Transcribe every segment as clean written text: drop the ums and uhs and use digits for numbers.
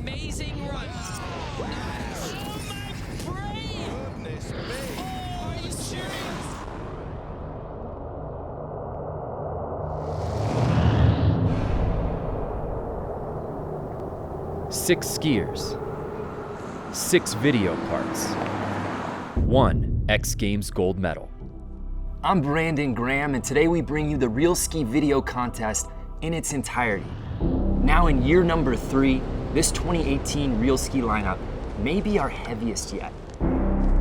amazing run. Oh, nice. Oh, my brain. Goodness me. Oh, are you serious? Six skiers, 6 video parts, 1 X Games gold medal. I'm Brandon Graham, and today we bring you the Real Ski video contest in its entirety. Now in year number 3, this 2018 Real Ski lineup may be our heaviest yet.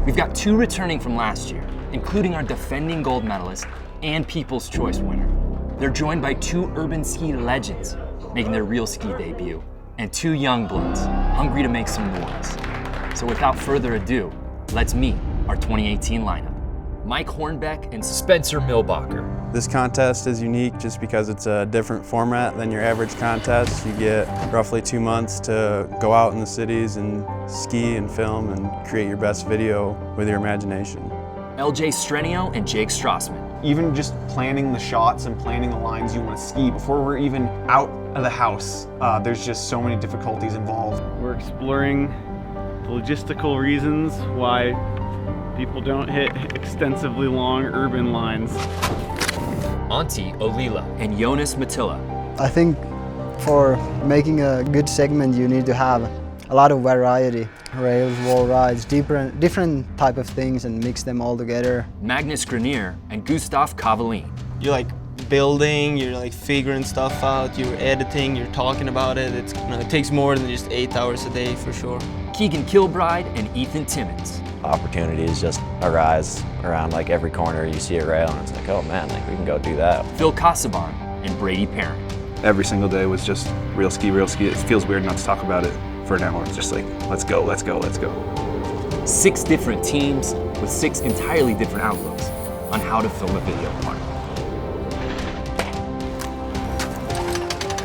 We've got 2 returning from last year, including our defending gold medalist and People's Choice winner. They're joined by 2 urban ski legends making their Real Ski debut, and 2 young bloods hungry to make some noise. So without further ado, let's meet our 2018 lineup. Mike Hornbeck and Spencer Milbacher. This contest is unique just because it's a different format than your average contest. You get roughly 2 months to go out in the cities and ski and film and create your best video with your imagination. LJ Strenio and Jake Strassman. Even just planning the shots and planning the lines you want to ski before we're even out of the house, there's just so many difficulties involved. We're exploring the logistical reasons why people don't hit extensively long urban lines. Antti Olila And Jonas Mattila. I think for making a good segment you need to have a lot of variety. Rails, wall rides, different type of things and mix them all together. Magnus Grenier and Gustav Cavallin. You're like building, you're like figuring stuff out, you're editing, you're talking about it. It's, it takes more than just 8 hours a day for sure. Keegan Kilbride and Ethan Timmons. Opportunities just arise around like every corner. You see a rail and it's like, oh man, like we can go do that. Phil Casabarn and Brady Parent. Every single day was just real ski, real ski. It feels weird not to talk about it for an hour. It's just like, let's go, let's go, let's go. 6 different teams with 6 entirely different outlooks on how to film a video part.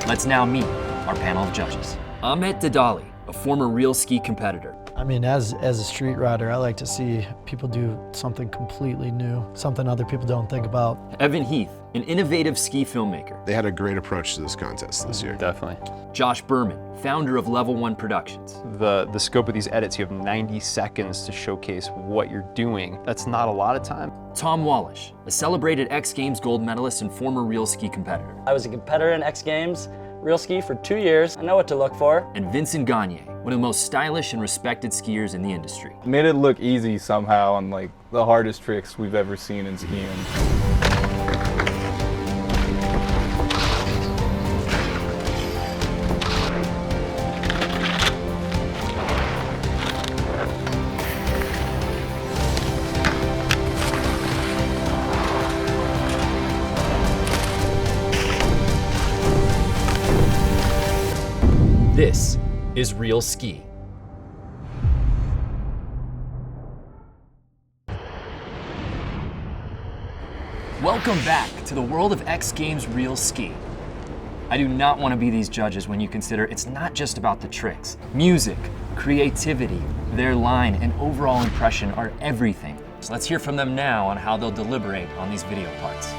Let's now meet our panel of judges. Ahmet Dadali, a former real ski competitor. I mean, as a street rider, I like to see people do something completely new, something other people don't think about. Evan Heath, an innovative ski filmmaker. They had a great approach to this contest this year. Definitely. Josh Berman, founder of Level 1 Productions. The scope of these edits, you have 90 seconds to showcase what you're doing. That's not a lot of time. Tom Wallish, a celebrated X Games gold medalist and former real ski competitor. I was a competitor in X Games real ski for 2 years. I know what to look for. And Vincent Gagne, one of the most stylish and respected skiers in the industry. Made it look easy somehow on like the hardest tricks we've ever seen in skiing. This is Real Ski. Welcome back to the world of X Games Real Ski. I do not want to be these judges when you consider it's not just about the tricks. Music, creativity, their line, and overall impression are everything. So let's hear from them now on how they'll deliberate on these video parts.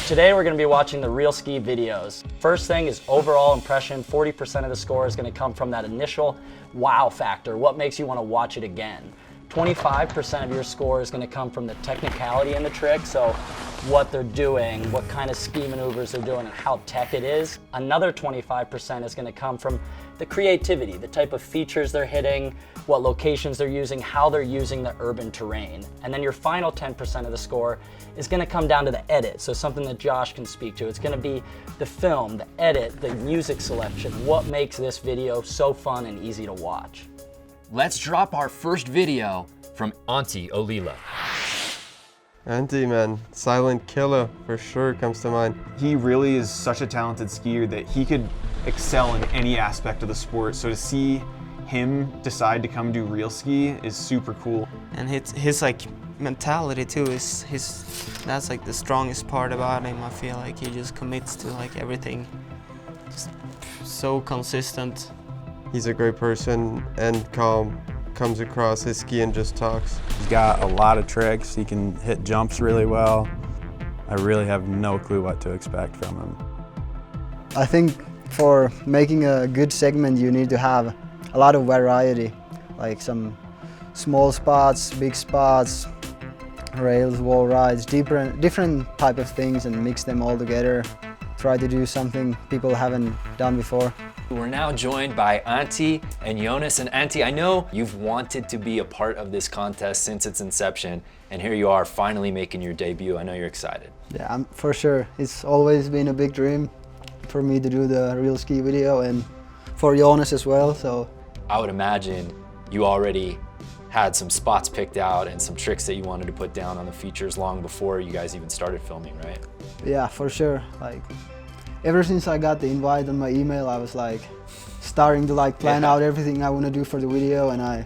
Today we're going to be watching the Real Ski videos. First thing is overall impression. 40% of the score is going to come from that initial wow factor. What makes you want to watch it again? 25% of your score is going to come from the technicality in the trick, so what they're doing, what kind of ski maneuvers they're doing, and how tech it is. Another 25% is going to come from the creativity, the type of features they're hitting, what locations they're using, how they're using the urban terrain. And then your final 10% of the score is going to come down to the edit, so something that Josh can speak to. It's going to be the film, the edit, the music selection, what makes this video so fun and easy to watch. Let's drop our first video from Antti Olila. Antti, man, silent killer for sure comes to mind. He really is such a talented skier that he could excel in any aspect of the sport. So to see him decide to come do real ski is super cool. And his like mentality too is that's like the strongest part about him. I feel like he just commits to like everything. Just so consistent. He's a great person and calm, comes across his ski and just talks. He's got a lot of tricks. He can hit jumps really well. I really have no clue what to expect from him. I think For making a good segment, you need to have a lot of variety, like some small spots, big spots, rails, wall rides, different type of things, and mix them all together. Try to do something people haven't done before. We're now joined by Antti and Jonas. And Antti, I know you've wanted to be a part of this contest since its inception, and here you are finally making your debut. I know you're excited. Yeah, for sure. It's always been a big dream for me to do the real ski video, and for Jonas as well. So I would imagine you already had some spots picked out and some tricks that you wanted to put down on the features long before you guys even started filming, right? yeah, for sure. Like ever since I got the invite on my email, I was like starting to like plan out everything I want to do for the video, and I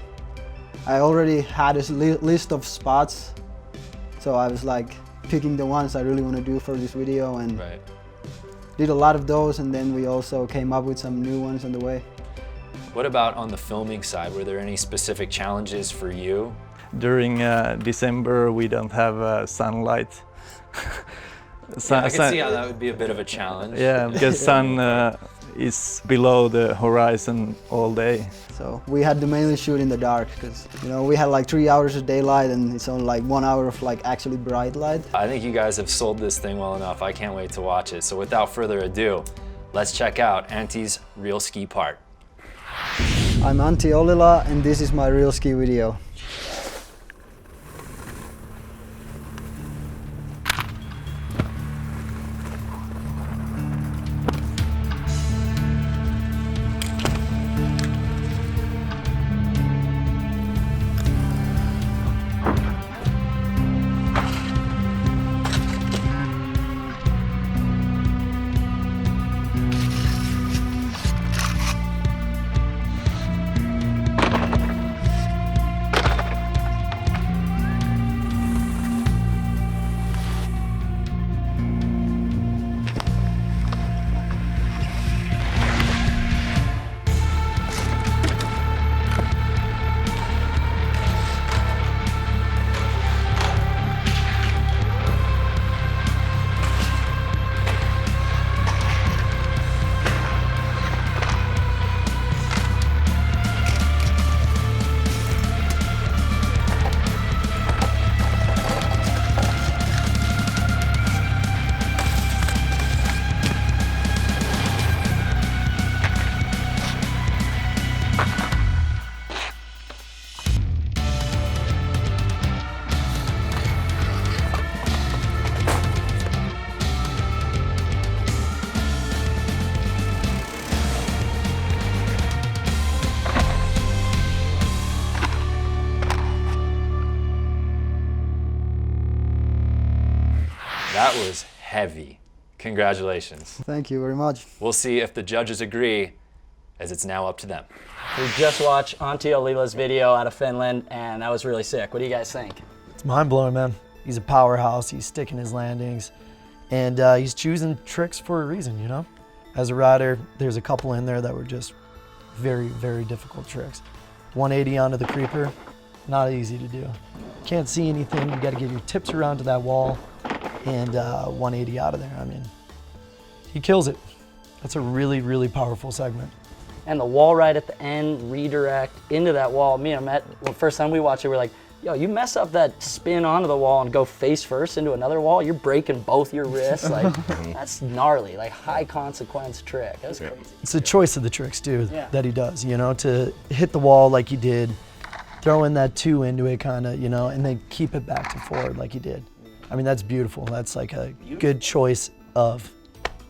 already had a list of spots, so I was like picking the ones I really want to do for this video, and did a lot of those, and then we also came up with some new ones on the way. What about on the filming side? Were there any specific challenges for you? During December, we don't have sunlight. Yeah, I can see how that would be a bit of a challenge. Yeah, because sun is below the horizon all day. So we had to mainly shoot in the dark because, you know, we had like 3 hours of daylight and it's only like 1 hour of like actually bright light. I think you guys have sold this thing well enough. I can't wait to watch it. So without further ado, let's check out Antti's real ski part. I'm Antti Ollila and this is my real ski video. That was heavy. Congratulations. Thank you very much. We'll see if the judges agree, as it's now up to them. We just watched Antti Ollila's video out of Finland, and that was really sick. What do you guys think? It's mind-blowing, man. He's a powerhouse. He's sticking his landings, and he's choosing tricks for a reason, you know? As a rider, there's a couple in there that were just very, very difficult tricks. 180 onto the creeper, not easy to do. Can't see anything. You got to get your tips around to that wall, and 180 out of there. I mean, he kills it. That's a really, really powerful segment. And the wall ride at the end, redirect into that wall. Me and Matt, the first time we watched it, we were like, yo, you mess up that spin onto the wall and go face first into another wall, you're breaking both your wrists. Like, that's gnarly, like high consequence trick. That was crazy. It's the choice of the tricks, too, that he does, you know, to hit the wall like he did, throw in that 2 into it kind of, you know, and then keep it back to forward like he did. I mean, that's beautiful. That's like a good choice of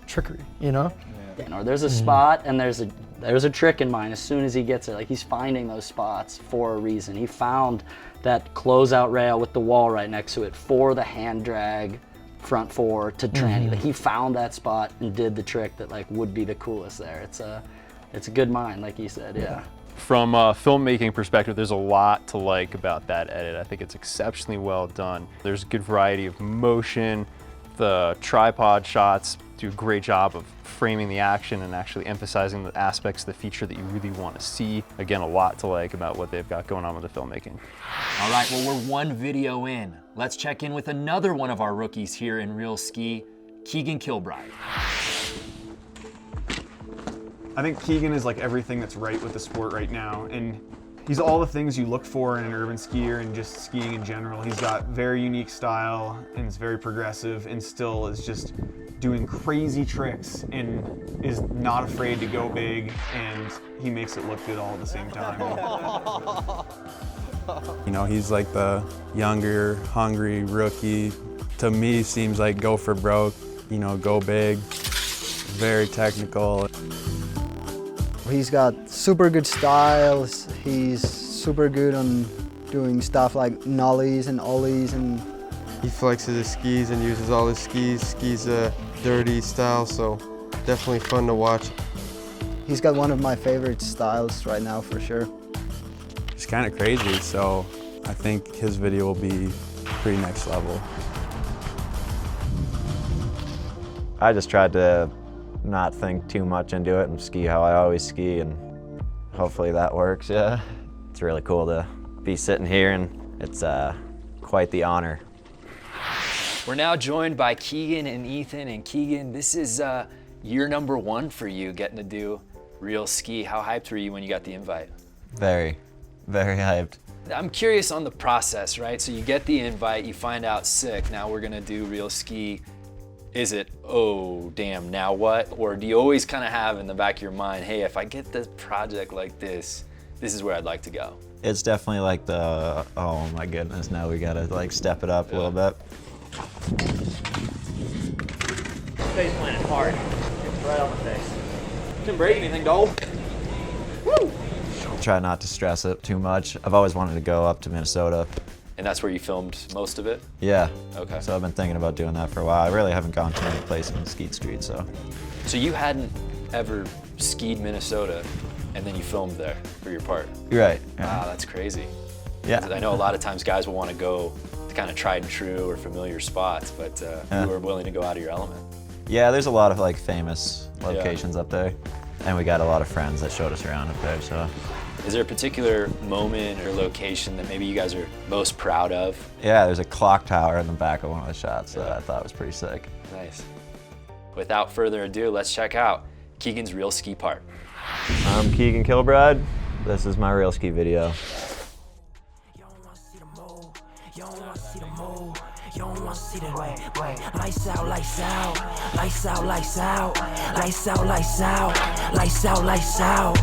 trickery, you know? Yeah, there's a spot and there's a trick in mind as soon as he gets it. Like, he's finding those spots for a reason. He found that closeout rail with the wall right next to it for the hand drag front 4 to tranny. Like, he found that spot and did the trick that like would be the coolest there. It's a good mind, like you said, yeah. From a filmmaking perspective, there's a lot to like about that edit. I think it's exceptionally well done. There's a good variety of motion. The tripod shots do a great job of framing the action and actually emphasizing the aspects of the feature that you really want to see. Again, a lot to like about what they've got going on with the filmmaking. All right, well, we're 1 video in. Let's check in with another one of our rookies here in Real Ski, Keegan Kilbride. I think Keegan is like everything that's right with the sport right now, and he's all the things you look for in an urban skier and just skiing in general. He's got very unique style and is very progressive and still is just doing crazy tricks and is not afraid to go big, and he makes it look good all at the same time. You know, he's like the younger, hungry rookie. To me, seems like go for broke, you know, go big, very technical. He's got super good styles. He's super good on doing stuff like nollies and ollies, and he flexes his skis and uses all his skis. Skis a dirty style, so definitely fun to watch. He's got one of my favorite styles right now for sure. He's kind of crazy, so I think his video will be pretty next level. I just tried to not think too much into it and ski how I always ski, and hopefully that works, yeah. It's really cool to be sitting here, and it's quite the honor. We're now joined by Keegan and Ethan, and Keegan, this is year number 1 for you getting to do real ski. How hyped were you when you got the invite? Very, very hyped. I'm curious on the process, right? So you get the invite, you find out sick, now we're gonna do real ski. Is it, oh damn, now what? Or do you always kind of have in the back of your mind, hey, if I get this project like this is where I'd like to go? It's definitely like the, oh my goodness, now we gotta like step it up a little bit. Face planted hard. It's right on the face. Didn't break anything, though. Woo! Try not to stress it too much. I've always wanted to go up to Minnesota. And that's where you filmed most of it? Yeah. Okay. So I've been thinking about doing that for a while. I really haven't gone to any place in Skeet Street, so. So you hadn't ever skied Minnesota, and then you filmed there for your part? You're right. Yeah. Wow, that's crazy. Yeah. I know a lot of times guys will want to go to kind of tried and true or familiar spots, but you were willing to go out of your element. Yeah, there's a lot of like famous locations up there, and we got a lot of friends that showed us around up there, so. Is there a particular moment or location that maybe you guys are most proud of? Yeah, there's a clock tower in the back of one of the shots that I thought was pretty sick. Nice. Without further ado, let's check out Keegan's real ski part. I'm Keegan Kilbride. This is my real ski video. You don't wanna see the way. Lights out, lights out. Lights out, lights out. Lights out, lights out. Lights out, lights out.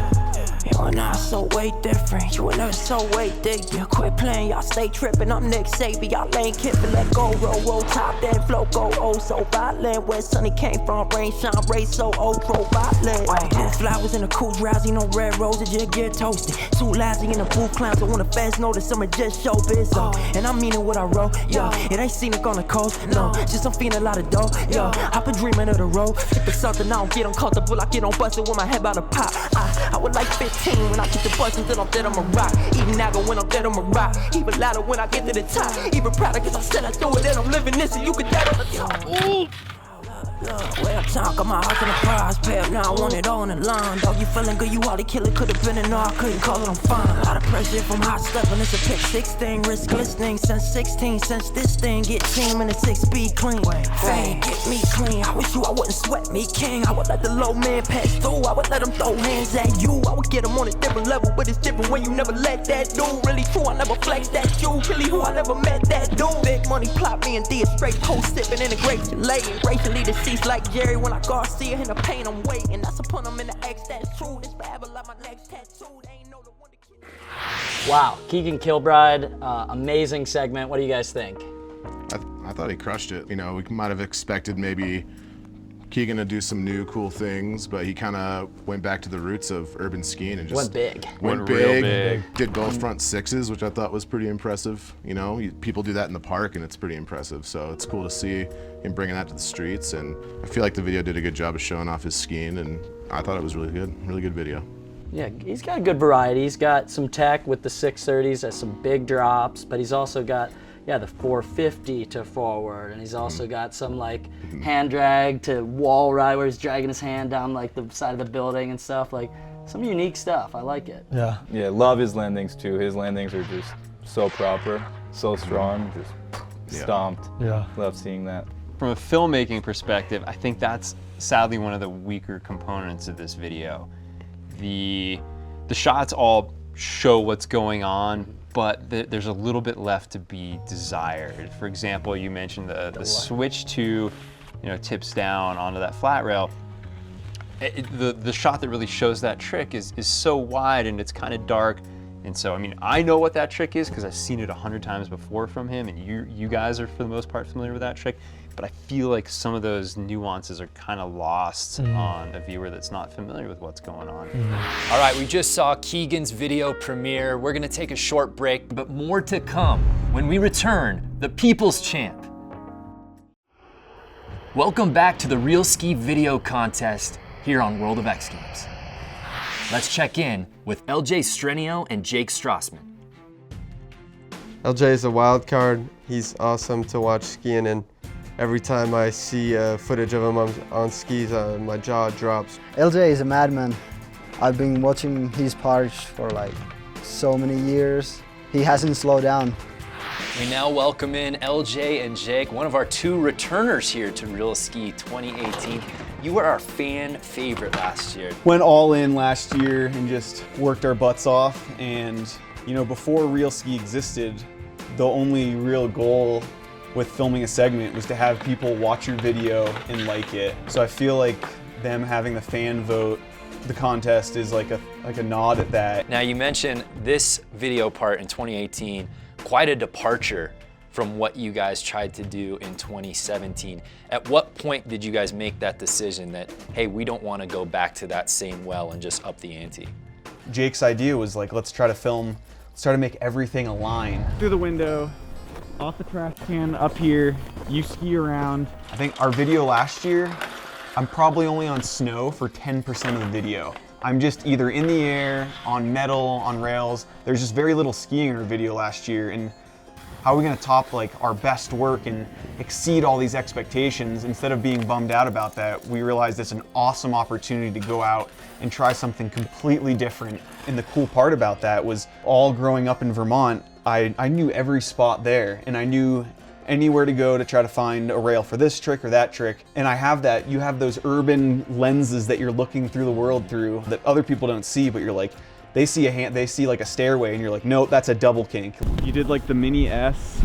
You and I so way different. You and us so way thick. You quit playing, y'all stay tripping. I'm Nick Saban, y'all ain't kipping. Let go, roll top, then flow, go oh so violent. Where sunny came from, rain shine, race so ultra violent. Blue flowers in the cool drowsy, no red roses, just get toasted. Too lousy in the blue clouds, I want the fans know that summer just show biz. And I'm meaning what I wrote, yo. It ain't scenic on the coast, no. Just I'm feeling a lot of dough, yo. I've been dreaming of the road. If it's something I don't get uncomfortable, I get on busted with my head by the pop. I would like 15 when I get the bus until I'm dead, I'ma rock. Even now when I'm dead, I'ma rock. Even louder when I get to the top. Even prouder cause I said I do it and I'm living this and you can dead on the top. Ooh. Where I talk, I'm out in the prize pair. Now I want it all in the line. Dog, you feeling good, you all the killer could've been and no, I couldn't call it, I'm fine. A lot of pressure from hot stuff and it's a pick 16. Risk listening since 16. Since this thing get team in a 6B clean. Fade, get me clean. I wish you I wouldn't sweat me king. I would let the low man pass through. I would let him throw hands at you. I would get him on a different level, but it's different when you never let that do. Really true, I never flex that you. Really who I never met that dude. Big money plot me and D straight post sipping integration. Laying gracefully the seats like Jerry when I Garcia in the pain I'm waiting. That's upon them in the X, that's true. This forever like my next tattoo. They ain't know the one to kill. Wow, Keegan Kilbride, amazing segment. What do you guys think? I thought he crushed it. You know, we might have expected maybe Keegan to do some new cool things, but he kind of went back to the roots of urban skiing and just went big. Went real big. Did both front sixes, which I thought was pretty impressive. You know, people do that in the park and it's pretty impressive. So it's cool to see him bringing that to the streets. And I feel like the video did a good job of showing off his skiing, and I thought it was really good video. Yeah, he's got a good variety. He's got some tech with the 630s, some big drops, but he's also got the 450 to forward, and he's also got some like hand drag to wall ride where he's dragging his hand down like the side of the building and stuff. Like some unique stuff. I like it. Yeah, love his landings too. His landings are just so proper, so strong, just stomped. Yeah. Love seeing that. From a filmmaking perspective, I think that's sadly one of the weaker components of this video. the shots all show what's going on, but there's a little bit left to be desired. For example, you mentioned the switch to, tips down onto that flat rail. The shot that really shows that trick is so wide and it's kind of dark. And so, I mean, I know what that trick is because I've seen it 100 times before from him, and you guys are for the most part familiar with that trick, but I feel like some of those nuances are kind of lost on a viewer that's not familiar with what's going on. All right, we just saw Keegan's video premiere. We're gonna take a short break, but more to come when we return, the People's Champ. Welcome back to the Real Ski video contest here on World of X Games. Let's check in with LJ Strenio and Jake Strassman. LJ is a wild card. He's awesome to watch skiing, and every time I see footage of him on skis, my jaw drops. LJ is a madman. I've been watching his parts for like so many years. He hasn't slowed down. We now welcome in LJ and Jake, one of our 2 returners here to Real Ski 2018. You were our fan favorite last year. Went all in last year and just worked our butts off. And before Real Ski existed, the only real goal with filming a segment was to have people watch your video and like it. So I feel like them having the fan vote the contest is like a nod at that. Now you mentioned this video part in 2018, quite a departure from what you guys tried to do in 2017. At what point did you guys make that decision that, hey, we don't want to go back to that same well and just up the ante? Jake's idea was like, let's try to make everything align. Through the window, off the trash can, up here, you ski around. I think our video last year, I'm probably only on snow for 10% of the video. I'm just either in the air, on metal, on rails. There's just very little skiing in our video last year, and how are we gonna top like our best work and exceed all these expectations? Instead of being bummed out about that, we realized it's an awesome opportunity to go out and try something completely different. And the cool part about that was all growing up in Vermont, I knew every spot there, and I knew anywhere to go to try to find a rail for this trick or that trick. And I have that, you have those urban lenses that you're looking through the world through that other people don't see, but you're like, they see like a stairway and you're like, nope, that's a double kink. You did like the mini S,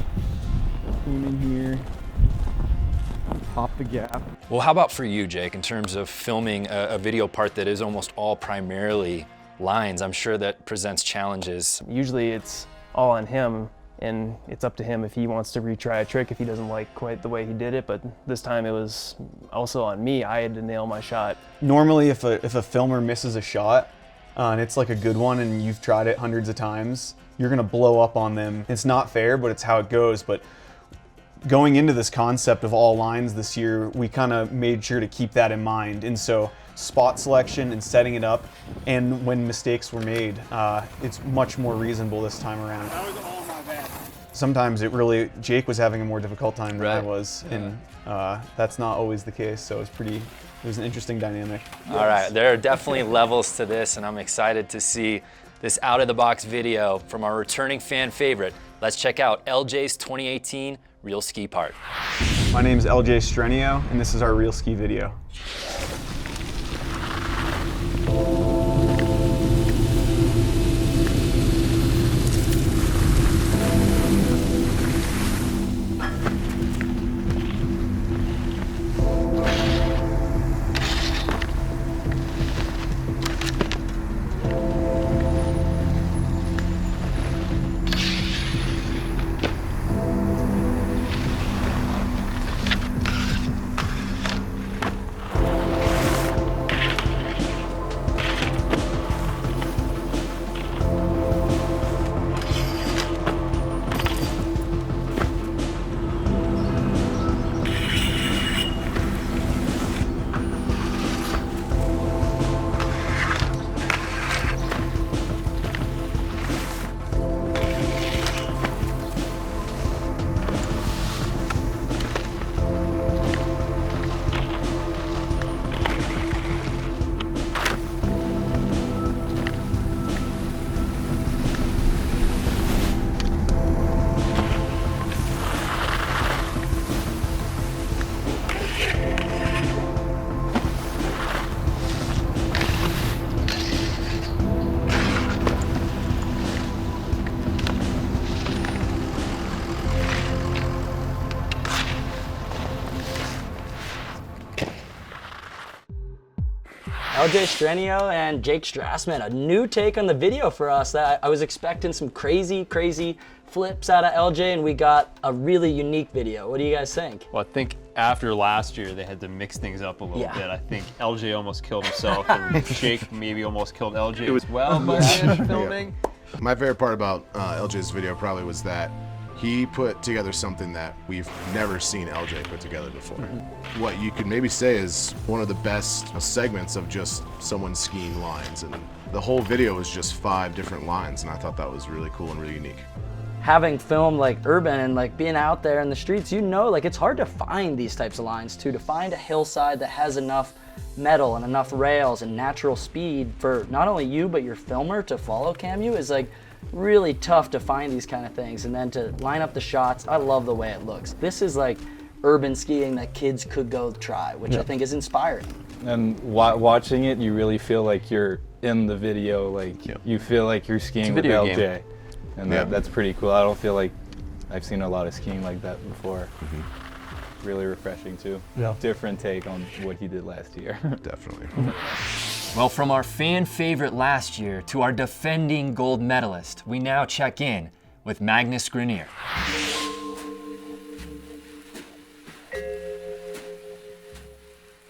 came in here, pop the gap. Well, how about for you, Jake, in terms of filming a video part that is almost all primarily lines? I'm sure that presents challenges. Usually it's all on him, and it's up to him if he wants to retry a trick if he doesn't like quite the way he did it, but this time it was also on me. I had to nail my shot. Normally if a filmer misses a shot, and it's like a good one and you've tried it hundreds of times, you're gonna blow up on them. It's not fair, but it's how it goes. But going into this concept of all lines this year, we kind of made sure to keep that in mind. And so spot selection and setting it up, and when mistakes were made, it's much more reasonable this time around. That was all my bad. Sometimes Jake was having a more difficult time than I was, and that's not always the case, so it was an interesting dynamic. All right, there are definitely levels to this, and I'm excited to see this out-of-the-box video from our returning fan favorite. Let's check out LJ's 2018 Real Ski part. My name is LJ Strenio, and this is our Real Ski video. LJ Strenio and Jake Strassman, a new take on the video for us. That I was expecting some crazy flips out of LJ, and we got a really unique video. What do you guys think? Well, I think after last year, they had to mix things up a little bit. I think LJ almost killed himself, and Jake maybe almost killed LJ as well by the end of filming. My favorite part about LJ's video probably was that he put together something that we've never seen LJ put together before. What you could maybe say is one of the best segments of just someone skiing lines, and the whole video was just 5 different lines, and I thought that was really cool and really unique. Having filmed like urban and like being out there in the streets, you know, like it's hard to find these types of lines too, to find a hillside that has enough metal and enough rails and natural speed for not only you but your filmer to follow cam you is like really tough to find these kind of things, and then to line up the shots. I love the way it looks. This is like urban skiing that kids could go try, which I think is inspiring. And watching it, you really feel like you're in the video, like you feel like you're skiing with LJ. Game. And that's pretty cool. I don't feel like I've seen a lot of skiing like that before. Really refreshing too. Yeah. Different take on what he did last year. Definitely. Well, from our fan favorite last year to our defending gold medalist, we now check in with Magnus Grenier.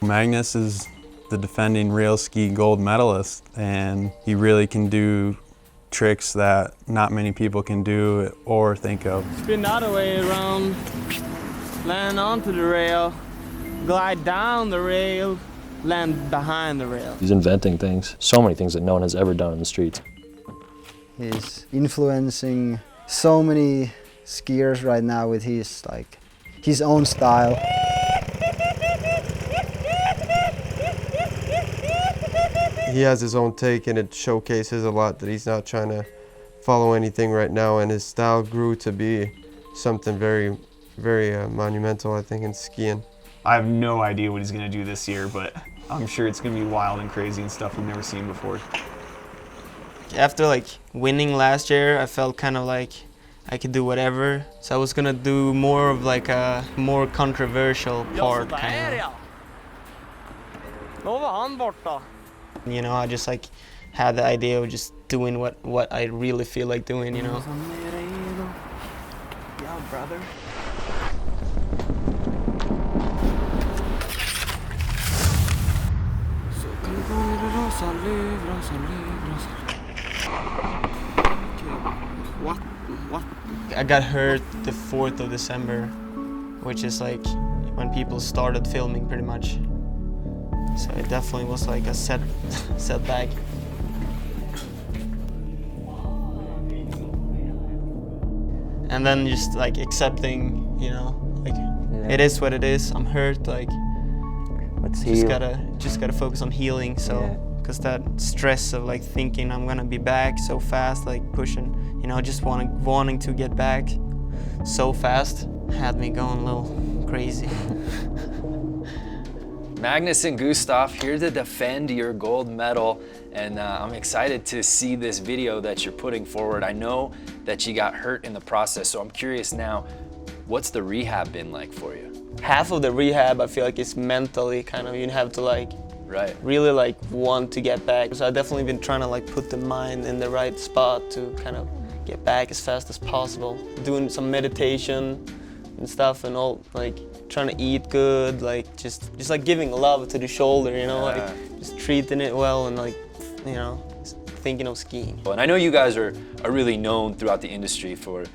Magnus is the defending rail ski gold medalist, and he really can do tricks that not many people can do or think of. Spin the other way around, land onto the rail, glide down the rail, land behind the rail. He's inventing things, so many things that no one has ever done in the streets. He's influencing so many skiers right now with his own style. He has his own take, and it showcases a lot that he's not trying to follow anything right now, and his style grew to be something very monumental, I think, in skiing. I have no idea what he's going to do this year, but I'm sure it's going to be wild and crazy and stuff we've never seen before. After like winning last year, I felt kind of like I could do whatever. So I was gonna do more of like a more controversial part, kind of. You know, I just like had the idea of just doing what I really feel like doing, you know. Yeah, brother. What? I got hurt the 4th of December, which is like when people started filming pretty much. So it definitely was like a setback. And then just like accepting, you know, like it is what it is. I'm hurt, like just gotta focus on healing. So because that stress of like thinking I'm gonna be back so fast, like pushing, you know, just wanting to get back so fast had me going a little crazy. Magnus and Gustav here to defend your gold medal, and I'm excited to see this video that you're putting forward. I know that you got hurt in the process, so I'm curious now, what's the rehab been like for you? Half of the rehab I feel like is mentally kind of, you have to like really like want to get back. So I've definitely been trying to like put the mind in the right spot to kind of get back as fast as possible. Doing some meditation and stuff, and all like trying to eat good, like just like giving love to the shoulder, you know, like just treating it well, and like, you know, thinking of skiing. And I know you guys are really known throughout the industry for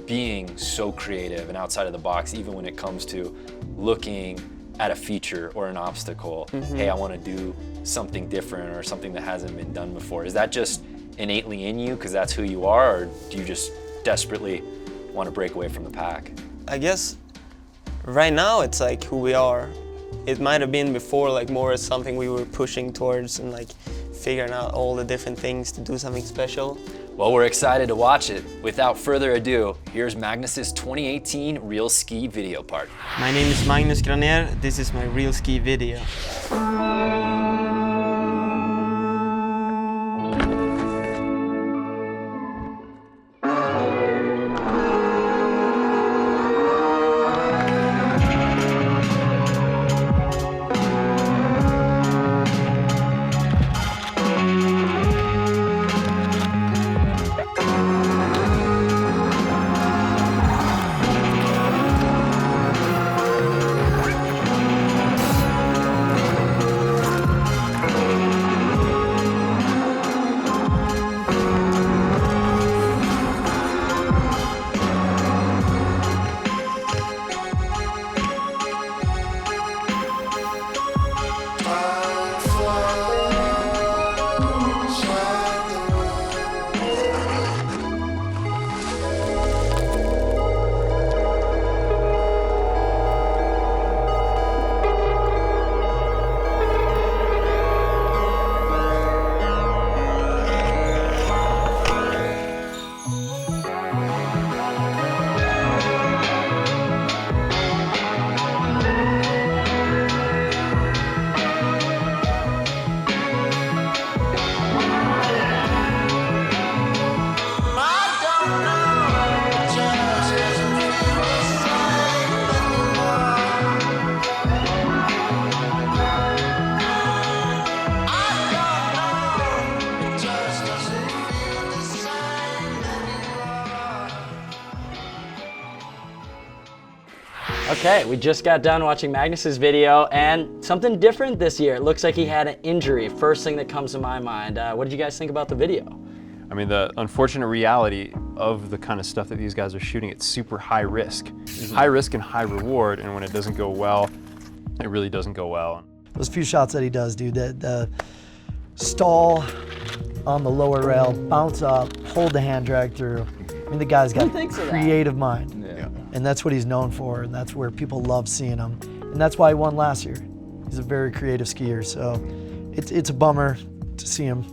being so creative and outside of the box, even when it comes to looking at a feature or an obstacle. Hey, I want to do something different or something that hasn't been done before. Is that just innately in you because that's who you are, or do you just desperately want to break away from the pack? I guess right now it's like who we are. It might have been before like more as something we were pushing towards and like figuring out all the different things to do something special. Well, we're excited to watch it. Without further ado, here's Magnus's 2018 Real Ski video part. My name is Magnus Grenier. This is my Real Ski video. Okay, we just got done watching Magnus's video, and something different this year. It looks like he had an injury. First thing that comes to my mind. What did you guys think about the video? I mean, the unfortunate reality of the kind of stuff that these guys are shooting, it's super high risk. High risk and high reward, and when it doesn't go well, it really doesn't go well. Those few shots that he does, dude, the stall on the lower rail, bounce up, hold the hand drag through. I mean, the guy's got a creative mind. And that's what he's known for, and that's where people love seeing him. And that's why he won last year. He's a very creative skier, so it's a bummer to see him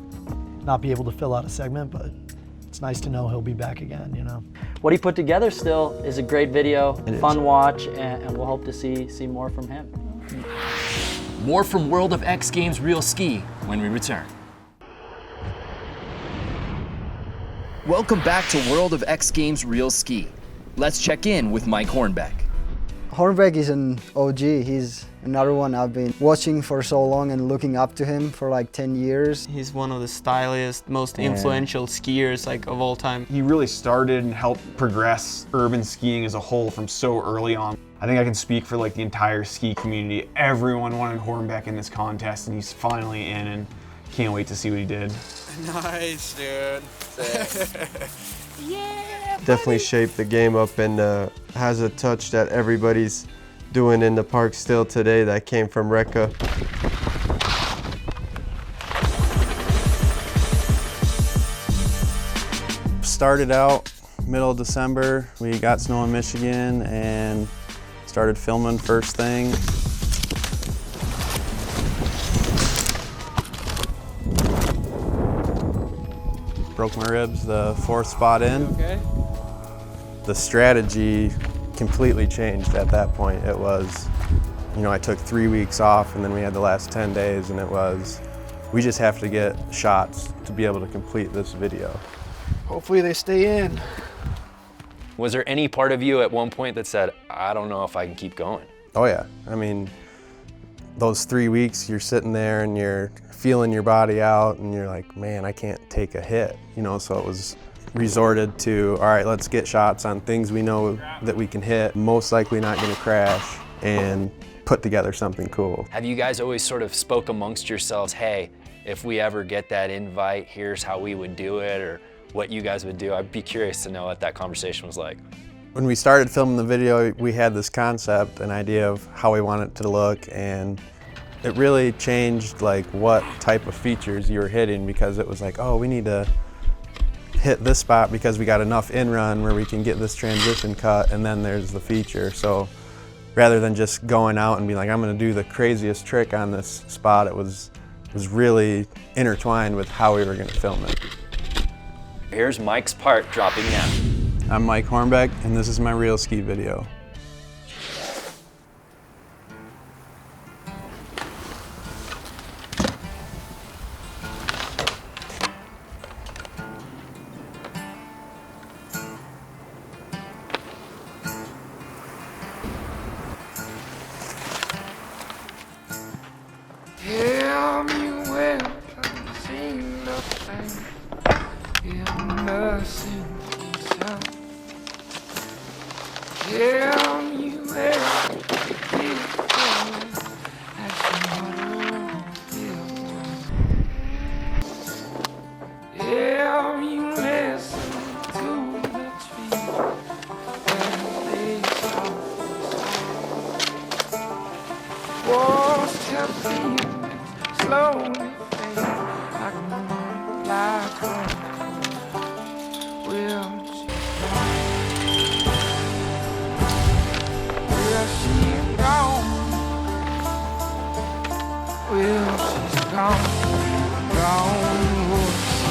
not be able to fill out a segment, but it's nice to know he'll be back again, you know. What he put together still is a great video, fun watch, and we'll hope to see more from him. More from World of X Games Real Ski when we return. Welcome back to World of X Games Real Ski. Let's check in with Mike Hornbeck. Hornbeck is an OG. He's another one I've been watching for so long and looking up to him for like 10 years. He's one of the styliest, most influential skiers like of all time. He really started and helped progress urban skiing as a whole from so early on. I think I can speak for like the entire ski community. Everyone wanted Hornbeck in this contest, and he's finally in, and can't wait to see what he did. Nice, dude. Yeah, definitely shaped the game up, and has a touch that everybody's doing in the park still today that came from Rekka. Started out middle of December. We got snow in Michigan and started filming first thing. Broke my ribs the 4th spot in. Okay. The strategy completely changed at that point. It was, you know, I took 3 weeks off, and then we had the last 10 days, and it was, we just have to get shots to be able to complete this video. Hopefully they stay in. Was there any part of you at one point that said, I don't know if I can keep going? Oh yeah, I mean, those 3 weeks you're sitting there and you're feeling your body out, and you're like, man, I can't take a hit, you know, so it was resorted to, all right, let's get shots on things we know that we can hit, most likely not gonna crash, and put together something cool. Have you guys always sort of spoke amongst yourselves, hey, if we ever get that invite, here's how we would do it, or what you guys would do? I'd be curious to know what that conversation was like. When we started filming the video, we had this concept, an idea of how we want it to look, and it really changed like what type of features you were hitting, because it was like, oh, we need to hit this spot because we got enough in-run where we can get this transition cut, and then there's the feature. So rather than just going out and be like, I'm gonna do the craziest trick on this spot, it was really intertwined with how we were gonna film it. Here's Mike's part dropping now. I'm Mike Hornbeck, and this is my Real Ski video. Tell me where I'm seeing nothing. Innocent inside. Tell me where it's going. That's what I feel. Tell me listen to the trees when they talk. Walls tell me slowly fade like a black hole. Will she gone? Will she's gone? Gone will she?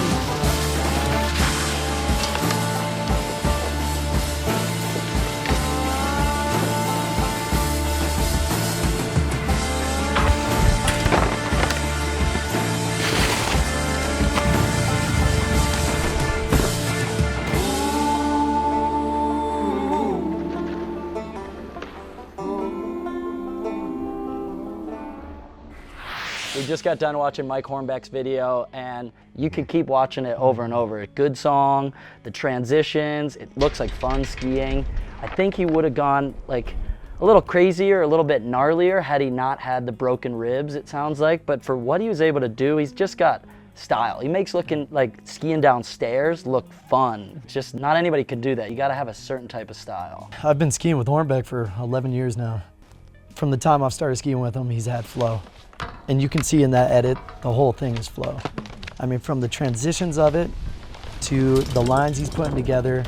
We just got done watching Mike Hornbeck's video, and you could keep watching it over and over. Good song, the transitions, it looks like fun skiing. I think he would have gone like a little crazier, a little bit gnarlier had he not had the broken ribs, it sounds like. But for what he was able to do, he's just got style. He makes looking like skiing downstairs look fun. It's just not anybody could do that. You got to have a certain type of style. I've been skiing with Hornbeck for 11 years now. From the time I've started skiing with him, he's had flow. And you can see in that edit, the whole thing is flow. I mean, from the transitions of it to the lines he's putting together,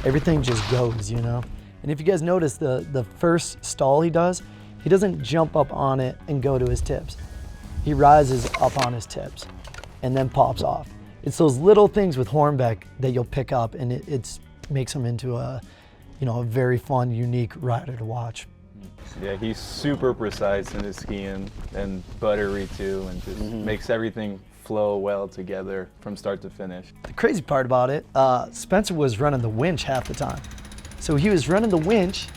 everything just goes, you know? And if you guys notice, the first stall he does, he doesn't jump up on it and go to his tips. He rises up on his tips and then pops off. It's those little things with Hornbeck that you'll pick up, and it makes him into a, you know, a very fun, unique rider to watch. Yeah, he's super precise in his skiing and buttery too, and just makes everything flow well together from start to finish. The crazy part about it, Spencer was running the winch half the time. So he was running the winch,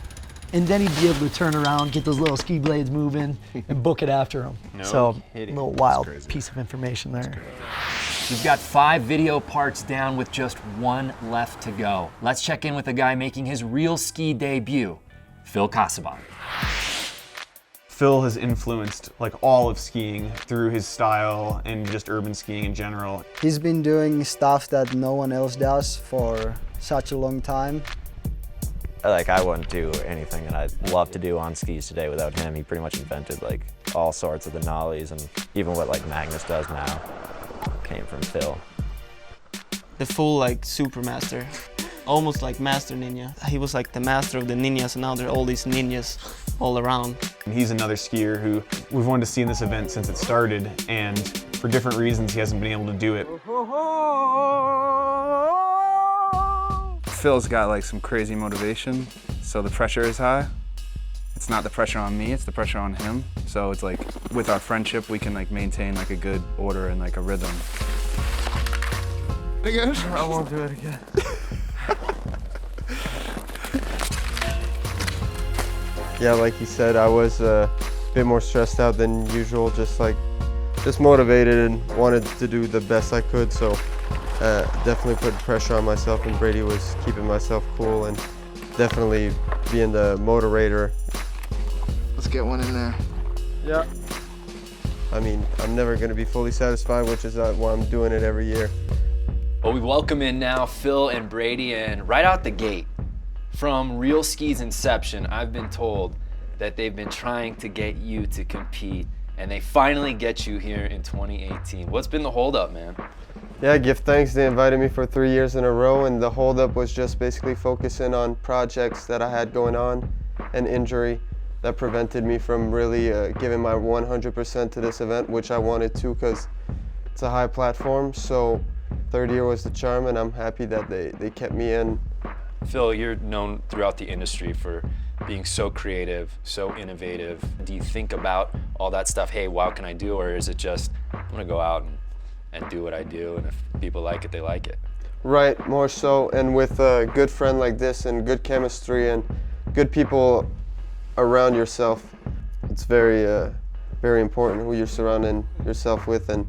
and then he'd be able to turn around, get those little ski blades moving, and book it after him. No so kidding. a little wild piece of information there. We've got 5 video parts down with just 1 left to go. Let's check in with a guy making his real ski debut, Phil Casaban. Phil has influenced like all of skiing through his style and just urban skiing in general. He's been doing stuff that no one else does for such a long time. Like, I wouldn't do anything that I'd love to do on skis today without him. He pretty much invented like all sorts of the nollies, and even what like Magnus does now came from Phil. The full like super master, almost like master ninja. He was like the master of the ninjas, and now there are all these ninjas all around. And he's another skier who we've wanted to see in this event since it started, and for different reasons he hasn't been able to do it. Phil's got like some crazy motivation, so the pressure is high. It's not the pressure on me, it's the pressure on him. So it's like, with our friendship, we can like maintain like a good order and like a rhythm. Again? I won't do it again. Yeah, like he said, I was a bit more stressed out than usual, just motivated and wanted to do the best I could, so definitely put pressure on myself, and Brady was keeping myself cool and definitely being the motivator. Let's get one in there. Yeah. I mean, I'm never going to be fully satisfied, which is why I'm doing it every year. Well, we welcome in now Phil and Brady, and right out the gate, from Real Ski's inception, I've been told that they've been trying to get you to compete, and they finally get you here in 2018. What's been the holdup, man? Yeah, give thanks. They invited me for 3 years in a row, and the holdup was just basically focusing on projects that I had going on and injury that prevented me from really giving my 100% to this event, which I wanted to because it's a high platform. So third year was the charm, and I'm happy that they kept me in. Phil, you're known throughout the industry for being so creative, so innovative. Do you think about all that stuff, hey, what can I do? Or is it just, I'm gonna go out and do what I do, and if people like it, they like it? Right, more so. And with a good friend like this and good chemistry and good people around yourself, it's very, very important who you're surrounding yourself with, and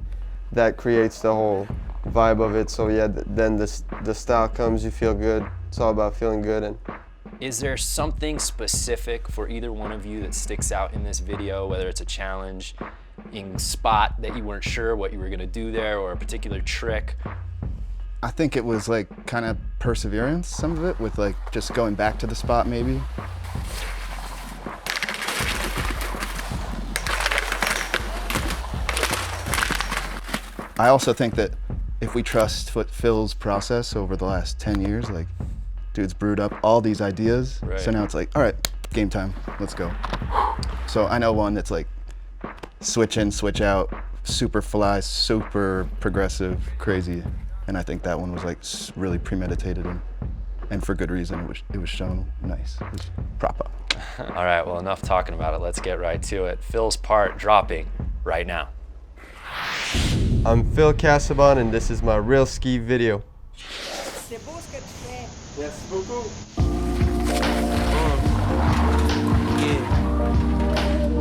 that creates the whole vibe of it. So yeah, then the style comes, you feel good. It's all about feeling good. And is there something specific for either one of you that sticks out in this video, whether it's a challenge in spot that you weren't sure what you were gonna do there, or a particular trick? I think it was like kind of perseverance, some of it, with like just going back to the spot maybe. I also think that if we trust Phil's process over the last 10 years, like, dude's brewed up all these ideas, right. So now it's like, all right, game time, let's go. So I know one that's like switch in, switch out, super fly, super progressive, crazy, and I think that one was like really premeditated and for good reason. It was shown nice, it was proper. All right, well, enough talking about it. Let's get right to it. Phil's part dropping right now. I'm Phil Casaban, and this is my Real Ski video. Yes, beaucoup. Yeah.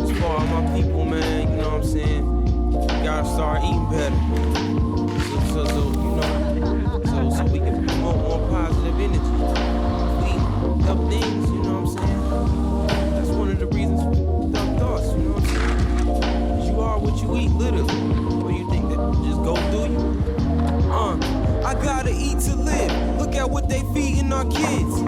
It's for all my people, man, you know what I'm saying? You gotta start eating better. So you know, so we can promote more positive energy. We help things, you know what I'm saying? That's one literally. Or you think that just go through you? I gotta eat to live. Look at what they feeding our kids.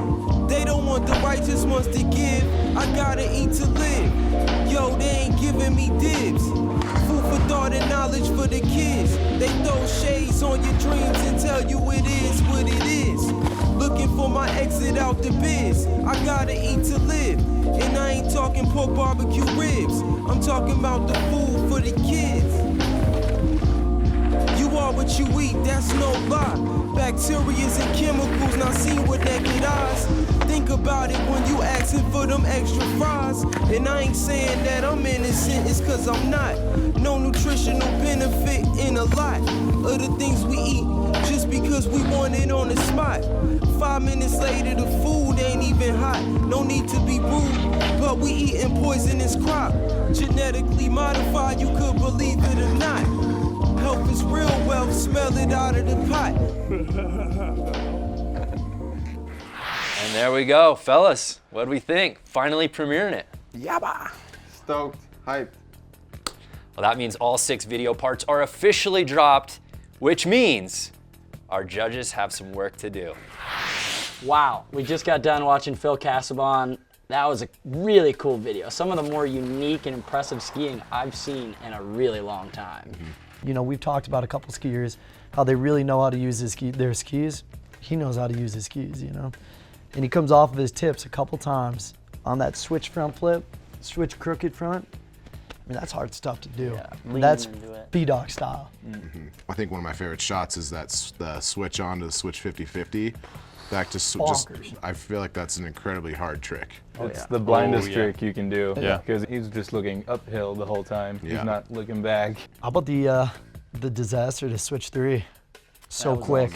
They don't want the righteous ones to give. I gotta eat to live. Yo, they ain't giving me dibs. Food for thought and knowledge for the kids. They throw shades on your dreams and tell you it is what it is. Looking for my exit out the biz. I gotta eat to live. And I ain't talking pork barbecue ribs. I'm talking about the food for the kids. You are what you eat, that's no lie. Bacterias and chemicals not seen with naked eyes. Think about it when you asking for them extra fries. And I ain't saying that I'm innocent, it's cause I'm not. No nutritional benefit in a lot of the things we eat, just because we want it on the spot. 5 minutes later the food ain't even hot. No need to be rude, but we eating poisonous crop. Genetically modified, you could believe it or not. Health is real wealth, smell it out of the pot. And there we go, fellas. What do we think? Finally premiering it. Yabba! Stoked, hyped. Well, that means all 6 video parts are officially dropped, which means our judges have some work to do. Wow, we just got done watching Phil Casabon. That was a really cool video. Some of the more unique and impressive skiing I've seen in a really long time. You know, we've talked about a couple skiers, how they really know how to use their skis. He knows how to use his skis, you know? And he comes off of his tips a couple times on that switch front flip, switch crooked front. I mean, that's hard stuff to do. Yeah, That's B-Dog style. I think one of my favorite shots is the switch on to the switch 50-50. Back to just, I feel like that's an incredibly hard trick. It's the blindest trick you can do. Because he's just looking uphill the whole time. Yeah. He's not looking back. How about the disaster to switch 3? So quick,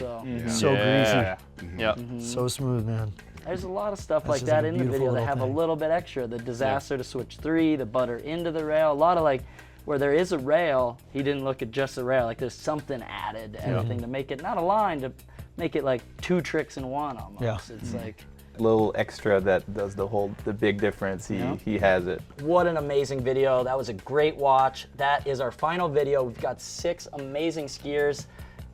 so greasy, so smooth, man. There's a lot of stuff like that in the video that have a little bit extra. The disaster to switch 3, the butter into the rail, a lot of like, where there is a rail, he didn't look at just the rail, like there's something added to everything to make it not a line, to make it like 2 tricks in one almost. Yeah. It's like a little extra that does the big difference. He has it. What an amazing video. That was a great watch. That is our final video. We've got 6 amazing skiers.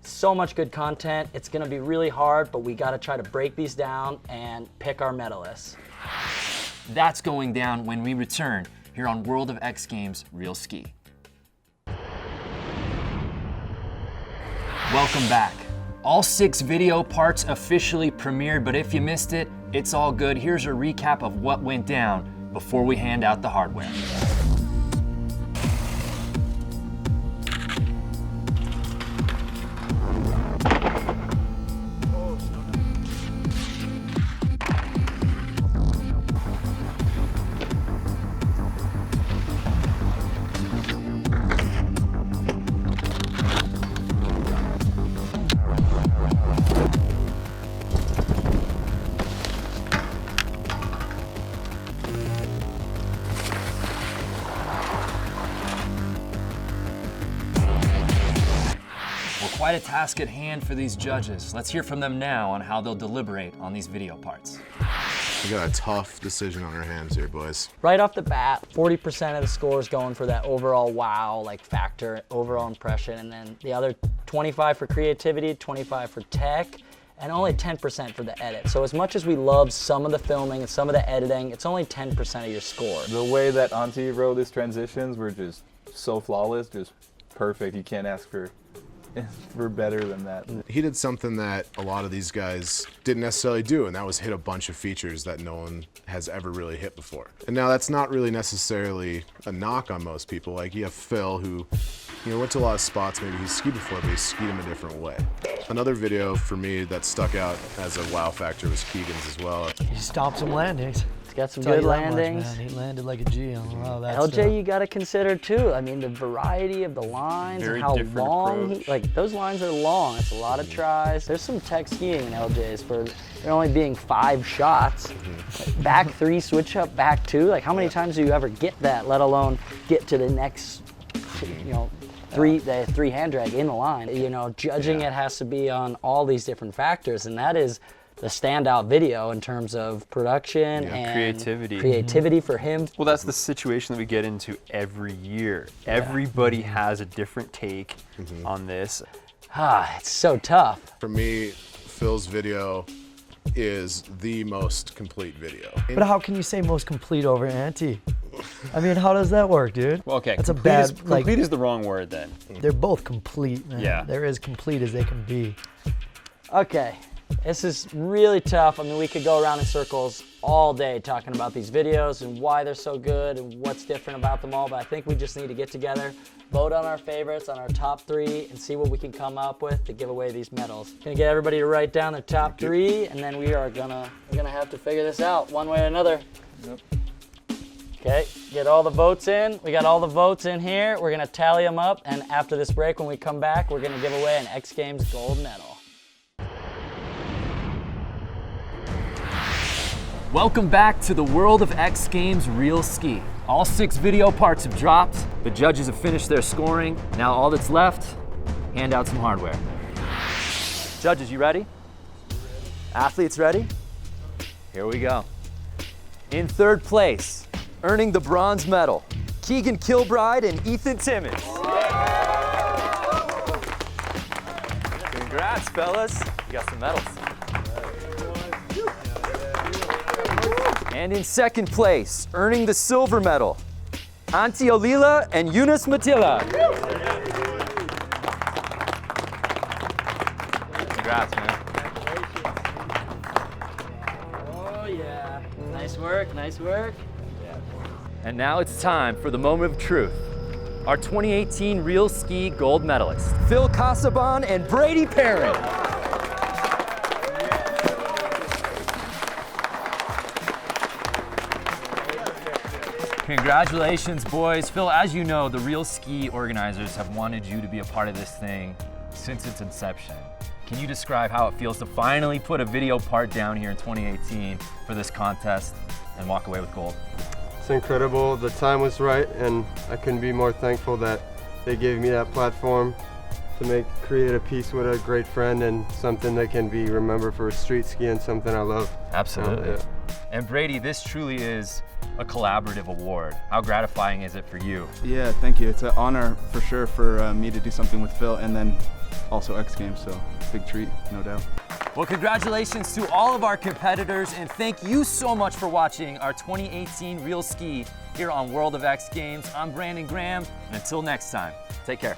So much good content. It's gonna be really hard, but we gotta try to break these down and pick our medalists. That's going down when we return here on World of X Games Real Ski. Welcome back. All 6 video parts officially premiered, but if you missed it, it's all good. Here's a recap of what went down before we hand out the hardware. Quite a task at hand for these judges. Let's hear from them now on how they'll deliberate on these video parts. We got a tough decision on our hands here, boys. Right off the bat, 40% of the score is going for that overall wow like factor, overall impression, and then the other 25 for creativity, 25 for tech, and only 10% for the edit. So as much as we love some of the filming and some of the editing, it's only 10% of your score. The way that Auntie wrote his transitions were just so flawless, just perfect. You can't ask for better than that. He did something that a lot of these guys didn't necessarily do, and that was hit a bunch of features that no one has ever really hit before. And now that's not really necessarily a knock on most people. Like you have Phil, who went to a lot of spots, maybe he's skied before, but he skied them a different way. Another video for me that stuck out as a wow factor was Keegan's as well. He stopped some landings. He's got some good landings. Much, man. He landed like a G on a lot of that LJ, stuff. you got to consider too. I mean, the variety of the lines and how long like those lines are long. It's a lot of tries. There's some tech skiing in LJ's for there only being 5 shots. Like back 3, switch up, back 2. Like how many times do you ever get that? Let alone get to the next, the 3 hand drag in the line. Judging it has to be on all these different factors, and that is the standout video in terms of production and creativity for him. Well, that's the situation that we get into every year. Everybody has a different take on this. It's so tough. For me, Phil's video is the most complete video. But how can you say most complete over Anti? I mean, how does that work, dude? Well, okay, that's a bad. Complete is the wrong word then. They're both complete, man. Yeah. They're as complete as they can be. Okay, this is really tough. I mean, we could go around in circles all day talking about these videos and why they're so good and what's different about them all, but I think we just need to get together, vote on our favorites, on our top 3, and see what we can come up with to give away these medals. Gonna get everybody to write down their top 3, and then we're gonna have to figure this out one way or another. Yep. Okay, get all the votes in. We got all the votes in here. We're gonna tally them up, and after this break, when we come back, we're gonna give away an X Games gold medal. Welcome back to the world of X Games Real Ski. All 6 video parts have dropped. The judges have finished their scoring. Now all that's left, hand out some hardware. Judges, you ready? Athletes ready? Here we go. In 3rd place, earning the bronze medal, Keegan Kilbride and Ethan Timmons. Congrats, fellas. You got some medals. And in 2nd place, earning the silver medal, Antti Olila and Yunus Matila. Congrats, man. Oh yeah, nice work, nice work. And now it's time for the moment of truth. Our 2018 Real Ski gold medalists, Phil Casaban and Brady Perrin. Congratulations, boys. Phil, as you know, the Real Ski organizers have wanted you to be a part of this thing since its inception. Can you describe how it feels to finally put a video part down here in 2018 for this contest and walk away with gold? It's incredible. The time was right, and I couldn't be more thankful that they gave me that platform to create a piece with a great friend and something that can be remembered for street ski and something I love. Absolutely. And Brady, this truly is a collaborative award. How gratifying is it for you? Yeah, thank you. It's an honor for sure for me to do something with Phil and then also X Games, so big treat, no doubt. Well, congratulations to all of our competitors, and thank you so much for watching our 2018 Real Ski here on World of X Games. I'm Brandon Graham, and until next time, take care.